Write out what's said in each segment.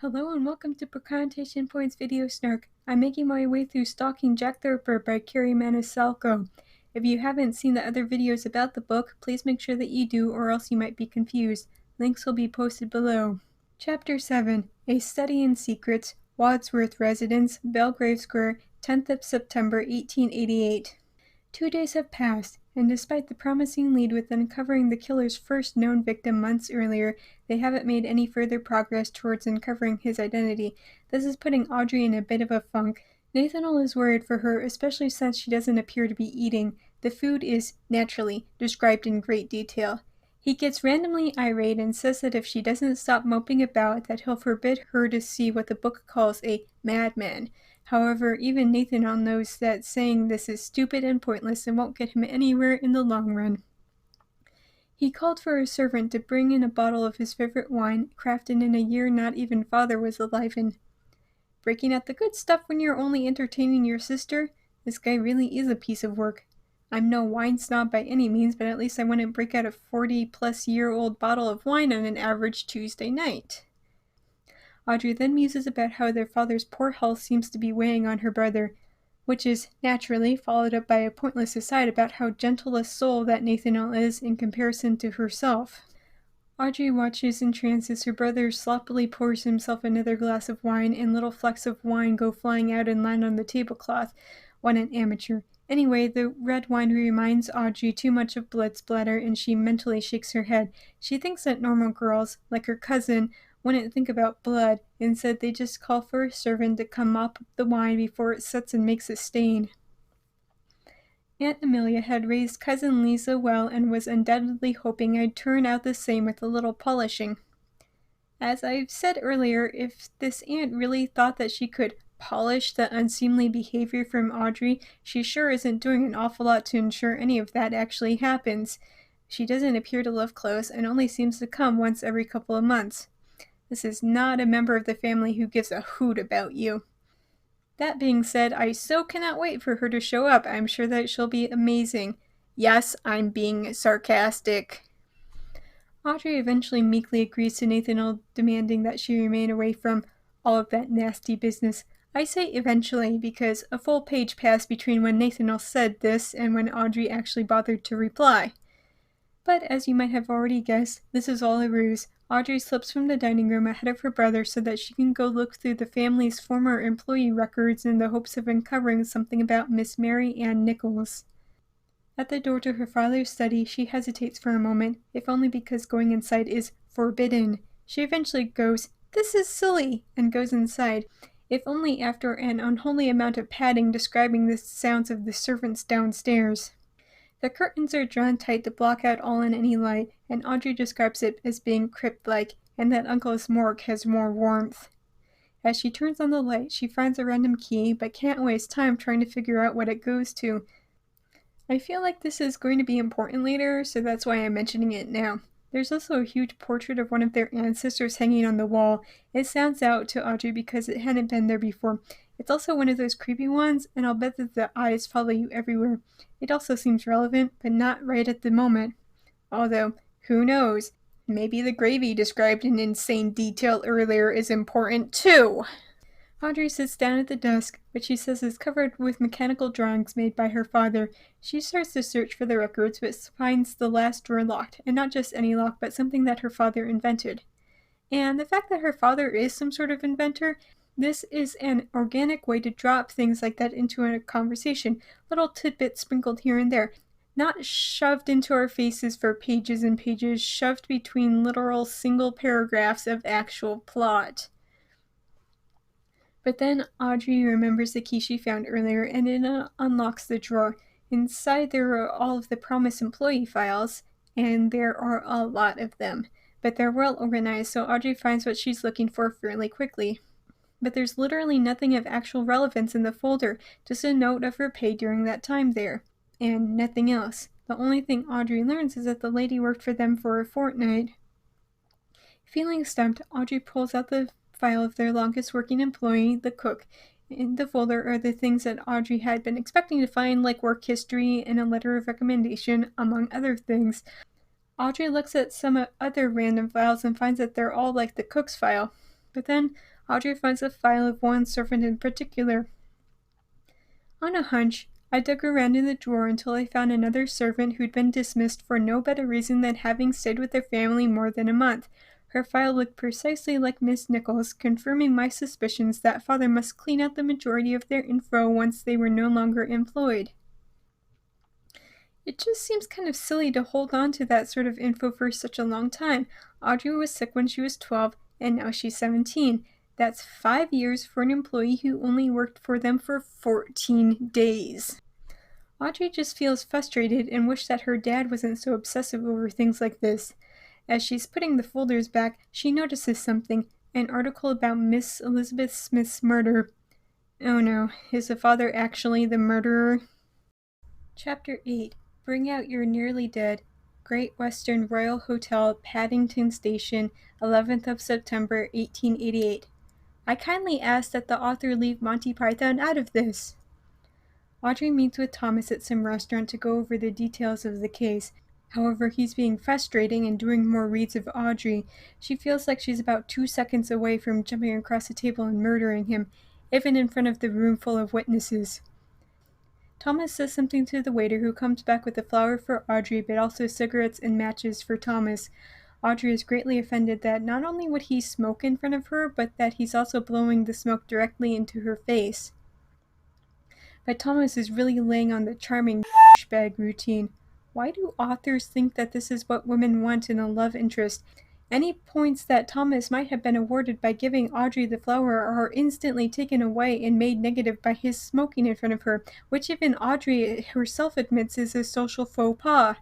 Hello and welcome to Proconnotation Points Video Snark. I'm making my way through Stalking Jack the Ripper by Kerri Maniscalco. If you haven't seen the other videos about the book, please make sure that you do or else you might be confused. Links will be posted below. Chapter 7. A Study in Secrets, Wadsworth Residence, Belgrave Square, 10th of September 1888. 2 days have passed, and despite the promising lead with uncovering the killer's first known victim months earlier, they haven't made any further progress towards uncovering his identity. This is putting Audrey in a bit of a funk. Nathaniel is worried for her, especially since she doesn't appear to be eating. The food is, naturally, described in great detail. He gets randomly irate and says that if she doesn't stop moping about, that he'll forbid her to see what the book calls a madman. However, even Nathaniel knows that saying this is stupid and pointless and won't get him anywhere in the long run. He called for a servant to bring in a bottle of his favorite wine, crafted in a year not even father was alive in. Breaking out the good stuff when you're only entertaining your sister? This guy really is a piece of work. I'm no wine snob by any means, but at least I wouldn't break out a 40-plus-year-old bottle of wine on an average Tuesday night. Audrey then muses about how their father's poor health seems to be weighing on her brother, which is, naturally, followed up by a pointless aside about how gentle a soul that Nathaniel is in comparison to herself. Audrey watches entranced as her brother sloppily pours himself another glass of wine, and little flecks of wine go flying out and land on the tablecloth. What an amateur. Anyway, the red wine reminds Audrey too much of blood splatter, and she mentally shakes her head. She thinks that normal girls, like her cousin, wouldn't think about blood. Instead, they just call for a servant to come mop up the wine before it sets and makes a stain. Aunt Amelia had raised Cousin Lisa well and was undoubtedly hoping I'd turn out the same with a little polishing. As I've said earlier, if this aunt really thought that she could polish the unseemly behavior from Audrey, she sure isn't doing an awful lot to ensure any of that actually happens. She doesn't appear to live close and only seems to come once every couple of months. This is not a member of the family who gives a hoot about you. That being said, I so cannot wait for her to show up. I'm sure that she'll be amazing. Yes, I'm being sarcastic. Audrey eventually meekly agrees to Nathaniel demanding that she remain away from all of that nasty business. I say eventually because a full page passed between when Nathaniel said this and when Audrey actually bothered to reply. But as you might have already guessed, this is all a ruse. Audrey slips from the dining room ahead of her brother so that she can go look through the family's former employee records in the hopes of uncovering something about Miss Mary Ann Nichols. At the door to her father's study, she hesitates for a moment, if only because going inside is forbidden. She eventually goes, "This is silly," and goes inside, if only after an unholy amount of padding describing the sounds of the servants downstairs. The curtains are drawn tight to block out all and any light, and Audrey describes it as being crypt-like, and that Uncle's morgue has more warmth. As she turns on the light, she finds a random key, but can't waste time trying to figure out what it goes to. I feel like this is going to be important later, so that's why I'm mentioning it now. There's also a huge portrait of one of their ancestors hanging on the wall. It stands out to Audrey because it hadn't been there before. It's also one of those creepy ones, and I'll bet that the eyes follow you everywhere. It also seems relevant, but not right at the moment. Although, who knows? Maybe the gravy described in insane detail earlier is important too! Audrey sits down at the desk, which she says is covered with mechanical drawings made by her father. She starts to search for the records, but finds the last drawer locked, and not just any lock, but something that her father invented. And the fact that her father is some sort of inventor, this is an organic way to drop things like that into a conversation, little tidbits sprinkled here and there, not shoved into our faces for pages and pages, shoved between literal single paragraphs of actual plot. But then Audrey remembers the key she found earlier, and it unlocks the drawer. Inside there are all of the Promise employee files, and there are a lot of them. But they're well organized, so Audrey finds what she's looking for fairly quickly. But there's literally nothing of actual relevance in the folder, just a note of her pay during that time there. And nothing else. The only thing Audrey learns is that the lady worked for them for a fortnight. Feeling stumped, Audrey pulls out the file of their longest working employee, the cook. In the folder are the things that Audrey had been expecting to find, like work history and a letter of recommendation, among other things. Audrey looks at some other random files and finds that they're all like the cook's file. But then Audrey finds a file of one servant in particular. On a hunch, I dug around in the drawer until I found another servant who'd been dismissed for no better reason than having stayed with their family more than a month. Her file looked precisely like Miss Nichols', confirming my suspicions that father must clean out the majority of their info once they were no longer employed. It just seems kind of silly to hold on to that sort of info for such a long time. Audrey was sick when she was 12, and now she's 17. That's 5 years for an employee who only worked for them for 14 days. Audrey just feels frustrated and wished that her dad wasn't so obsessive over things like this. As she's putting the folders back, she notices something, an article about Miss Elizabeth Smith's murder. Oh no, is the father actually the murderer? Chapter 8. Bring Out Your Nearly Dead. Great Western Royal Hotel, Paddington Station, 11th of September, 1888. I kindly ask that the author leave Monty Python out of this. Audrey meets with Thomas at some restaurant to go over the details of the case. However, he's being frustrating and doing more reads of Audrey. She feels like she's about 2 seconds away from jumping across the table and murdering him, even in front of the room full of witnesses. Thomas says something to the waiter, who comes back with a flower for Audrey, but also cigarettes and matches for Thomas. Audrey is greatly offended that not only would he smoke in front of her, but that he's also blowing the smoke directly into her face. But Thomas is really laying on the charming douchebag routine. Why do authors think that this is what women want in a love interest? Any points that Thomas might have been awarded by giving Audrey the flower are instantly taken away and made negative by his smoking in front of her, which even Audrey herself admits is a social faux pas.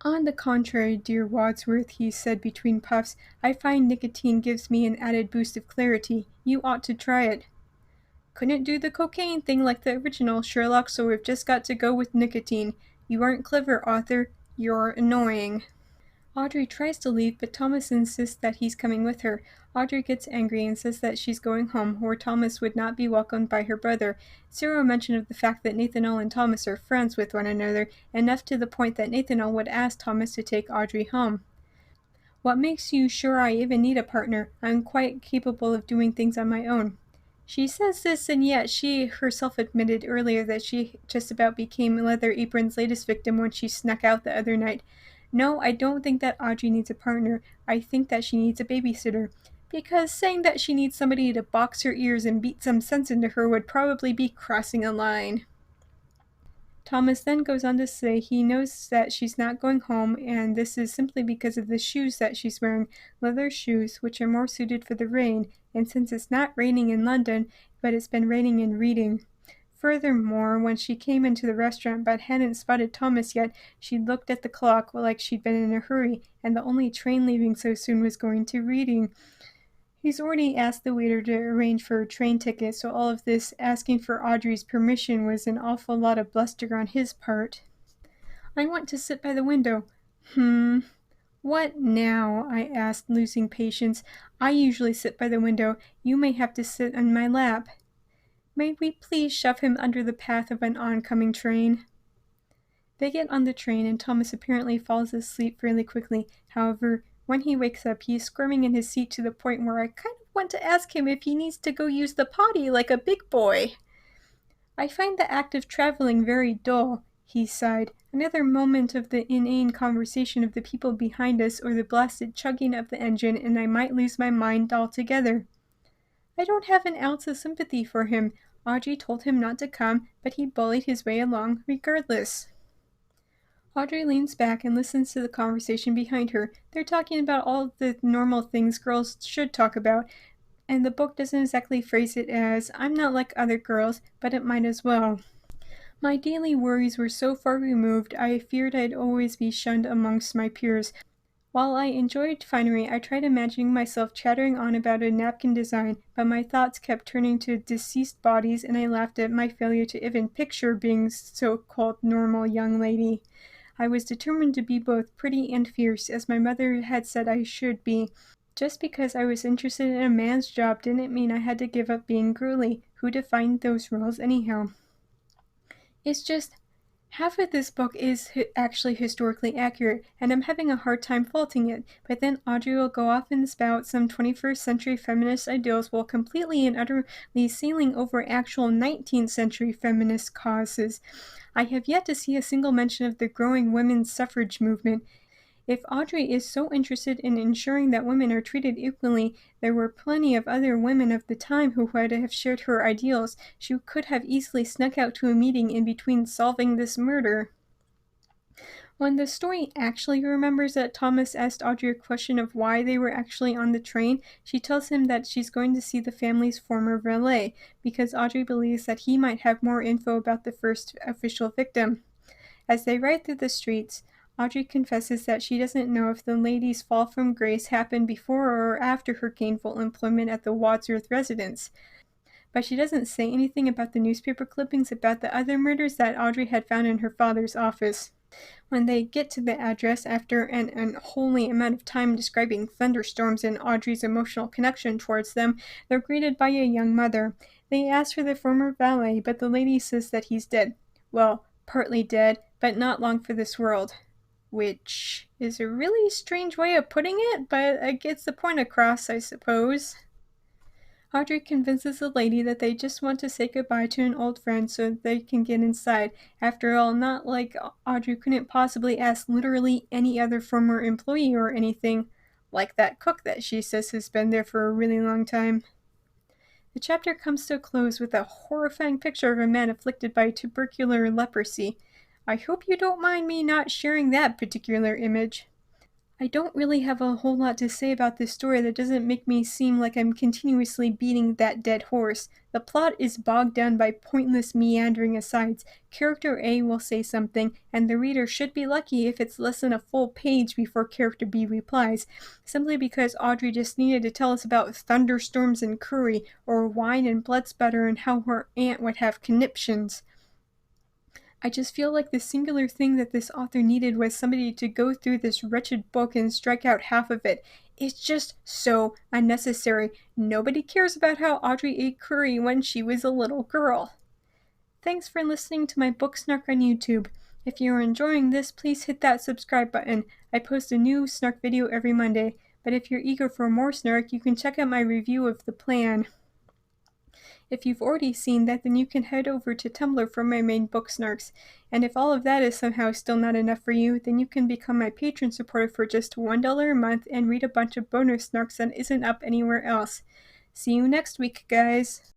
On the contrary, dear Wadsworth, he said between puffs, I find nicotine gives me an added boost of clarity. You ought to try it. Couldn't do the cocaine thing like the original, Sherlock, so we've just got to go with nicotine. You aren't clever, Arthur. You're annoying. Audrey tries to leave, but Thomas insists that he's coming with her. Audrey gets angry and says that she's going home, where Thomas would not be welcomed by her brother. Zero mention of the fact that Nathaniel and Thomas are friends with one another, enough to the point that Nathaniel would ask Thomas to take Audrey home. What makes you sure I even need a partner? I'm quite capable of doing things on my own. She says this, and yet she herself admitted earlier that she just about became Leather Apron's latest victim when she snuck out the other night. No, I don't think that Audrey needs a partner. I think that she needs a babysitter. Because saying that she needs somebody to box her ears and beat some sense into her would probably be crossing a line. Thomas then goes on to say he knows that she's not going home, and this is simply because of the shoes that she's wearing, leather shoes, which are more suited for the rain, and since it's not raining in London, but it's been raining in Reading. Furthermore, when she came into the restaurant but hadn't spotted Thomas yet, she looked at the clock like she'd been in a hurry, and the only train leaving so soon was going to Reading. He's already asked the waiter to arrange for a train ticket, so all of this asking for Audrey's permission was an awful lot of bluster on his part. I want to sit by the window. What now? I asked, losing patience. I usually sit by the window. You may have to sit on my lap. May we please shove him under the path of an oncoming train? They get on the train, and Thomas apparently falls asleep fairly quickly. However, when he wakes up, he is squirming in his seat to the point where I kind of want to ask him if he needs to go use the potty like a big boy. I find the act of traveling very dull, he sighed. Another moment of the inane conversation of the people behind us, or the blasted chugging of the engine, and I might lose my mind altogether. I don't have an ounce of sympathy for him. Audrey told him not to come, but he bullied his way along regardless. Audrey leans back and listens to the conversation behind her. They're talking about all the normal things girls should talk about, and the book doesn't exactly phrase it as, I'm not like other girls, but it might as well. My daily worries were so far removed, I feared I'd always be shunned amongst my peers. While I enjoyed finery, I tried imagining myself chattering on about a napkin design, but my thoughts kept turning to deceased bodies, and I laughed at my failure to even picture being so-called normal young lady. I was determined to be both pretty and fierce, as my mother had said I should be. Just because I was interested in a man's job didn't mean I had to give up being girly. Who defined those rules anyhow? It's just, Half of this book is actually historically accurate, and I'm having a hard time faulting it, but then Audrey will go off and spout some 21st century feminist ideals while completely and utterly sailing over actual 19th century feminist causes. I have yet to see a single mention of the growing women's suffrage movement. If Audrey is so interested in ensuring that women are treated equally, there were plenty of other women of the time who would have shared her ideals. She could have easily snuck out to a meeting in between solving this murder. When the story actually remembers that Thomas asked Audrey a question of why they were actually on the train, she tells him that she's going to see the family's former valet, because Audrey believes that he might have more info about the first official victim. As they ride through the streets, Audrey confesses that she doesn't know if the lady's fall from grace happened before or after her gainful employment at the Wadsworth residence. But she doesn't say anything about the newspaper clippings about the other murders that Audrey had found in her father's office. When they get to the address, after an unholy amount of time describing thunderstorms and Audrey's emotional connection towards them, they're greeted by a young mother. They ask for the former valet, but the lady says that he's dead. Well, partly dead, but not long for this world. Which is a really strange way of putting it, but it gets the point across, I suppose. Audrey convinces the lady that they just want to say goodbye to an old friend so that they can get inside. After all, not like Audrey couldn't possibly ask literally any other former employee or anything, like that cook that she says has been there for a really long time. The chapter comes to a close with a horrifying picture of a man afflicted by tubercular leprosy. I hope you don't mind me not sharing that particular image. I don't really have a whole lot to say about this story that doesn't make me seem like I'm continuously beating that dead horse. The plot is bogged down by pointless meandering asides. Character A will say something, and the reader should be lucky if it's less than a full page before character B replies, simply because Audrey just needed to tell us about thunderstorms and curry, or wine and blood spatter and how her aunt would have conniptions. I just feel like the singular thing that this author needed was somebody to go through this wretched book and strike out half of it. It's just so unnecessary. Nobody cares about how Audrey ate curry when she was a little girl. Thanks for listening to my book Snark on YouTube. If you're enjoying this, please hit that subscribe button. I post a new Snark video every Monday, but if you're eager for more Snark, you can check out my review of The Plan. If you've already seen that, then you can head over to Tumblr for my main book snarks. And if all of that is somehow still not enough for you, then you can become my patron supporter for just $1 a month and read a bunch of bonus snarks that isn't up anywhere else. See you next week, guys!